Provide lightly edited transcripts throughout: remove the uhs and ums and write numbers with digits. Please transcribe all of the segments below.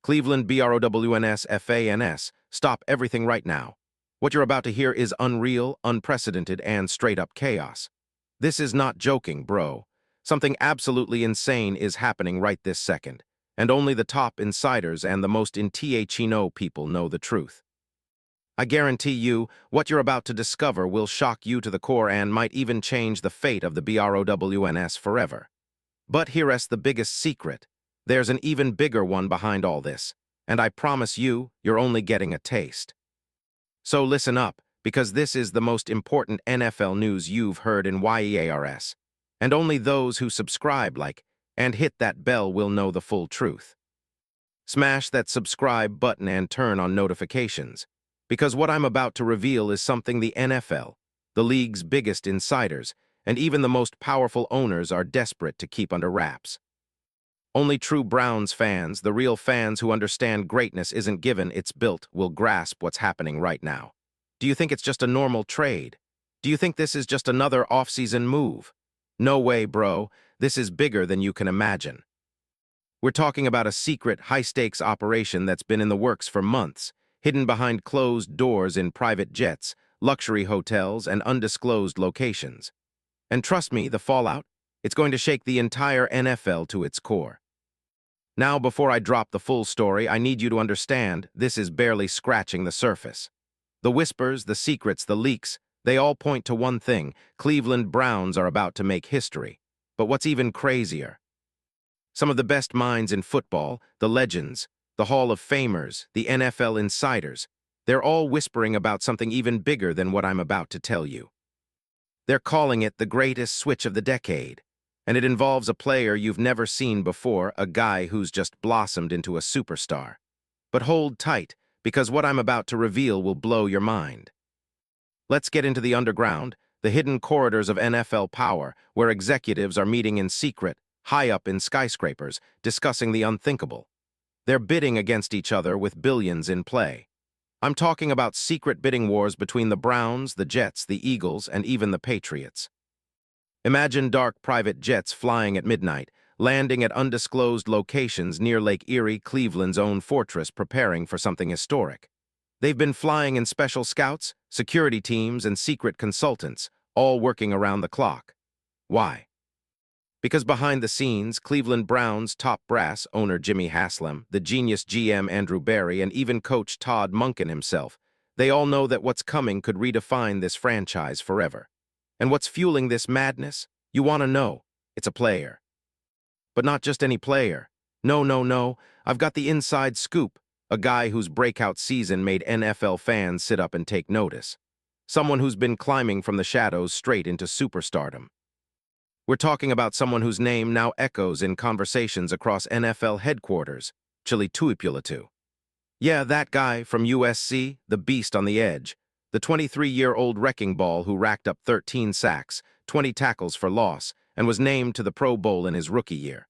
Cleveland BROWNS FANS, stop everything right now. What you're about to hear is unreal, unprecedented, and straight-up chaos. This is not joking, bro. Something absolutely insane is happening right this second, and only the top insiders and the most in-THNO people know the truth. I guarantee you, what you're about to discover will shock you to the core and might even change the fate of the BROWNS forever. But here's the biggest secret. There's an even bigger one behind all this, and I promise you, you're only getting a taste. So listen up, because this is the most important NFL news you've heard in years, and only those who subscribe, and hit that bell will know the full truth. Smash that subscribe button and turn on notifications, because what I'm about to reveal is something the NFL, the league's biggest insiders, and even the most powerful owners are desperate to keep under wraps. Only true Browns fans, the real fans who understand greatness isn't given, it's built, will grasp what's happening right now. Do you think it's just a normal trade? Do you think this is just another off-season move? No way, bro. This is bigger than you can imagine. We're talking about a secret, high-stakes operation that's been in the works for months, hidden behind closed doors in private jets, luxury hotels, and undisclosed locations. And trust me, the fallout? It's going to shake the entire NFL to its core. Now, before I drop the full story, I need you to understand this is barely scratching the surface. The whispers, the secrets, the leaks, they all point to one thing: Cleveland Browns are about to make history. But what's even crazier? Some of the best minds in football, the legends, the Hall of Famers, the NFL insiders, they're all whispering about something even bigger than what I'm about to tell you. They're calling it the greatest switch of the decade. And it involves a player you've never seen before, a guy who's just blossomed into a superstar. But hold tight, because what I'm about to reveal will blow your mind. Let's get into the underground, the hidden corridors of NFL power, where executives are meeting in secret, high up in skyscrapers, discussing the unthinkable. They're bidding against each other with billions in play. I'm talking about secret bidding wars between the Browns, the Jets, the Eagles, and even the Patriots. Imagine dark private jets flying at midnight, landing at undisclosed locations near Lake Erie, Cleveland's own fortress, preparing for something historic. They've been flying in special scouts, security teams, and secret consultants, all working around the clock. Why? Because behind the scenes, Cleveland Browns top brass, owner Jimmy Haslam, the genius GM Andrew Berry, and even coach Todd Monken himself, they all know that what's coming could redefine this franchise forever. And what's fueling this madness? You want to know. It's a player. But not just any player. No. I've got the inside scoop. A guy whose breakout season made NFL fans sit up and take notice. Someone who's been climbing from the shadows straight into superstardom. We're talking about someone whose name now echoes in conversations across NFL headquarters, Chili Tuipulatu. Yeah, that guy from USC, the beast on the edge. The 23-year-old wrecking ball who racked up 13 sacks, 20 tackles for loss, and was named to the Pro Bowl in his rookie year.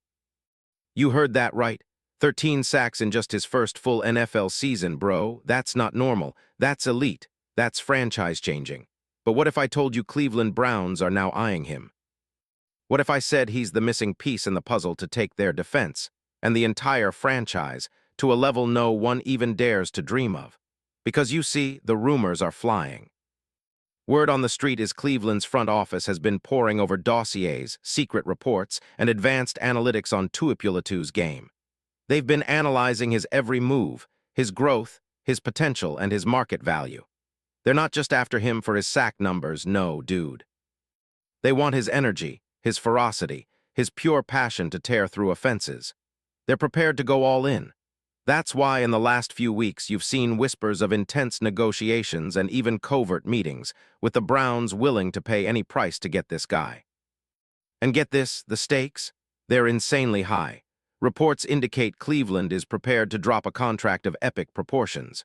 You heard that right. 13 sacks in just his first full NFL season, bro. That's not normal. That's elite. That's franchise-changing. But what if I told you Cleveland Browns are now eyeing him? What if I said he's the missing piece in the puzzle to take their defense, and the entire franchise, to a level no one even dares to dream of? Because you see, the rumors are flying. Word on the street is Cleveland's front office has been poring over dossiers, secret reports, and advanced analytics on Tuipulatu's game. They've been analyzing his every move, his growth, his potential, and his market value. They're not just after him for his sack numbers, no, dude. They want his energy, his ferocity, his pure passion to tear through offenses. They're prepared to go all in. That's why in the last few weeks you've seen whispers of intense negotiations and even covert meetings, with the Browns willing to pay any price to get this guy. And get this, the stakes? They're insanely high. Reports indicate Cleveland is prepared to drop a contract of epic proportions.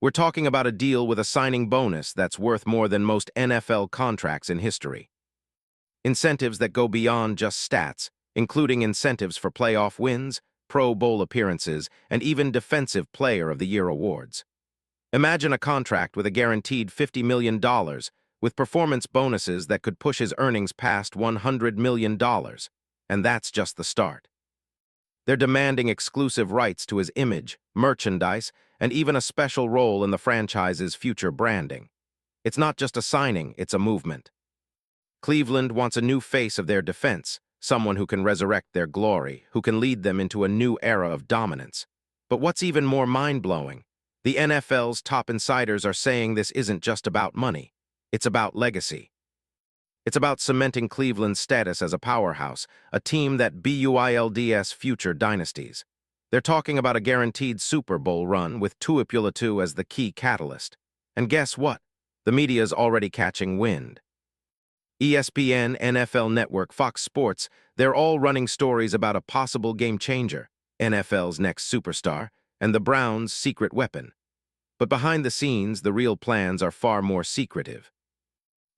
We're talking about a deal with a signing bonus that's worth more than most NFL contracts in history. Incentives that go beyond just stats, including incentives for playoff wins, Pro Bowl appearances, and even Defensive Player of the Year awards. Imagine a contract with a guaranteed $50 million, with performance bonuses that could push his earnings past $100 million. And that's just the start. They're demanding exclusive rights to his image, merchandise, and even a special role in the franchise's future branding. It's not just a signing, it's a movement. Cleveland wants a new face of their defense, someone who can resurrect their glory, who can lead them into a new era of dominance. But what's even more mind-blowing? The NFL's top insiders are saying this isn't just about money. It's about legacy. It's about cementing Cleveland's status as a powerhouse, a team that builds future dynasties. They're talking about a guaranteed Super Bowl run with Tuipulotu as the key catalyst. And guess what? The media's already catching wind. ESPN, NFL Network, Fox Sports, they're all running stories about a possible game-changer, NFL's next superstar, and the Browns' secret weapon. But behind the scenes, the real plans are far more secretive.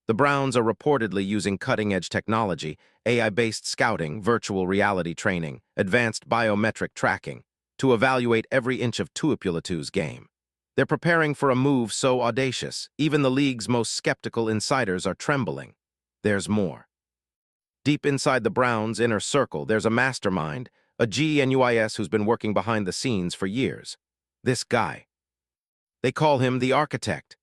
The Browns are reportedly using cutting-edge technology, AI-based scouting, virtual reality training, advanced biometric tracking, to evaluate every inch of Tuipulotu's game. They're preparing for a move so audacious, even the league's most skeptical insiders are trembling. There's more. Deep inside the Browns' inner circle, there's a mastermind, a genius who's been working behind the scenes for years. This guy. They call him the Architect.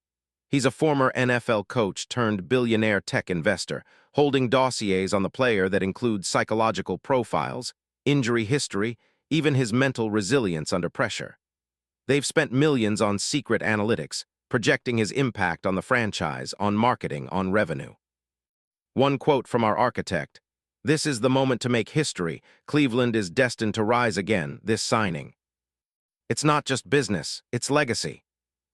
He's a former NFL coach turned billionaire tech investor, holding dossiers on the player that include psychological profiles, injury history, even his mental resilience under pressure. They've spent millions on secret analytics, projecting his impact on the franchise, on marketing, on revenue. One quote from our architect: "This is the moment to make history. Cleveland is destined to rise again, this signing." It's not just business, it's legacy.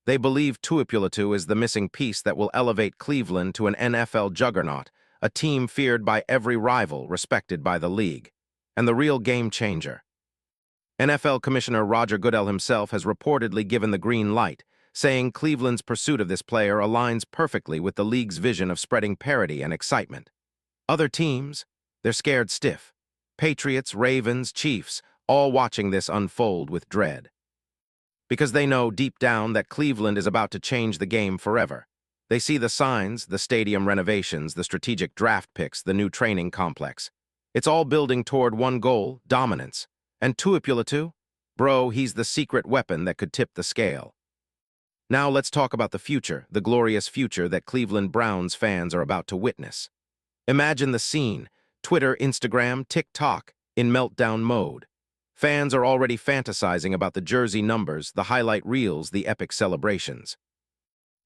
They believe Tuipulotu is the missing piece that will elevate Cleveland to an NFL juggernaut, a team feared by every rival, respected by the league. And the real game changer. NFL Commissioner Roger Goodell himself has reportedly given the green light, saying Cleveland's pursuit of this player aligns perfectly with the league's vision of spreading parity and excitement. Other teams, they're scared stiff. Patriots, Ravens, Chiefs, all watching this unfold with dread. Because they know deep down that Cleveland is about to change the game forever. They see the signs, the stadium renovations, the strategic draft picks, the new training complex. It's all building toward one goal, dominance. And Tuipulotu? Bro, he's the secret weapon that could tip the scale. Now let's talk about the future, the glorious future that Cleveland Browns fans are about to witness. Imagine the scene: Twitter, Instagram, TikTok, in meltdown mode. Fans are already fantasizing about the jersey numbers, the highlight reels, the epic celebrations.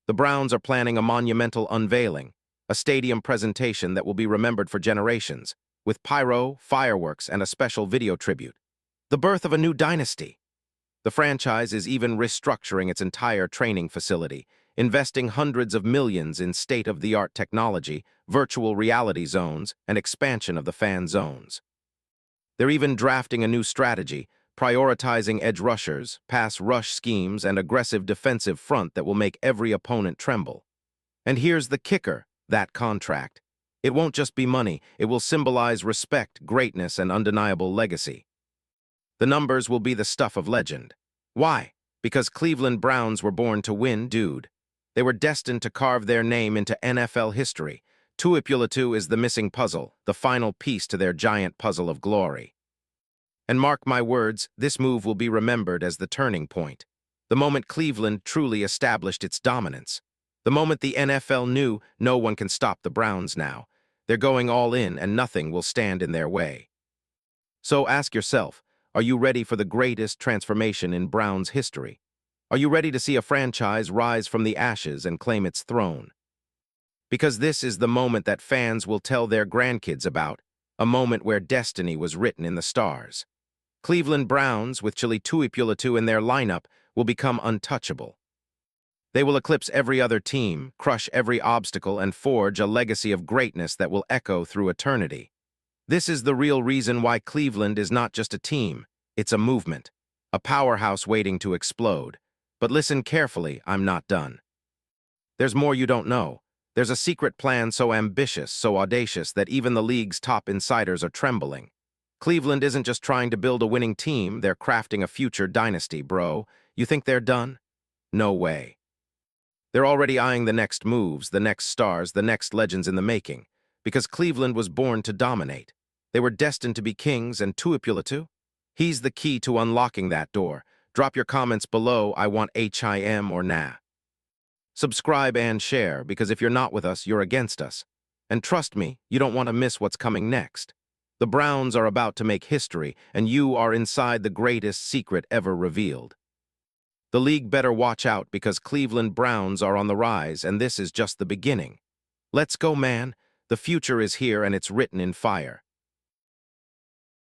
The Browns are planning a monumental unveiling, a stadium presentation that will be remembered for generations, with pyro, fireworks, and a special video tribute. The birth of a new dynasty. The franchise is even restructuring its entire training facility, investing hundreds of millions in state-of-the-art technology, virtual reality zones, and expansion of the fan zones. They're even drafting a new strategy, prioritizing edge rushers, pass rush schemes, and aggressive defensive front that will make every opponent tremble. And here's the kicker: that contract. It won't just be money, it will symbolize respect, greatness, and undeniable legacy. The numbers will be the stuff of legend. Why? Because Cleveland Browns were born to win, dude. They were destined to carve their name into NFL history. Tuipulotu is the missing puzzle, the final piece to their giant puzzle of glory. And mark my words, this move will be remembered as the turning point. The moment Cleveland truly established its dominance. The moment the NFL knew no one can stop the Browns now. They're going all in and nothing will stand in their way. So ask yourself, are you ready for the greatest transformation in Browns history? Are you ready to see a franchise rise from the ashes and claim its throne? Because this is the moment that fans will tell their grandkids about, a moment where destiny was written in the stars. Cleveland Browns, with Tuipulotu in their lineup, will become untouchable. They will eclipse every other team, crush every obstacle, and forge a legacy of greatness that will echo through eternity. This is the real reason why Cleveland is not just a team, it's a movement, a powerhouse waiting to explode. But listen carefully, I'm not done. There's more you don't know. There's a secret plan so ambitious, so audacious that even the league's top insiders are trembling. Cleveland isn't just trying to build a winning team, they're crafting a future dynasty, bro. You think they're done? No way. They're already eyeing the next moves, the next stars, the next legends in the making, because Cleveland was born to dominate. They were destined to be kings, and Tuipulotu? He's the key to unlocking that door. Drop your comments below, I want HIM or nah. Subscribe and share, because if you're not with us, you're against us. And trust me, you don't want to miss what's coming next. The Browns are about to make history, and you are inside the greatest secret ever revealed. The league better watch out because Cleveland Browns are on the rise, and this is just the beginning. Let's go, man. The future is here, and it's written in fire.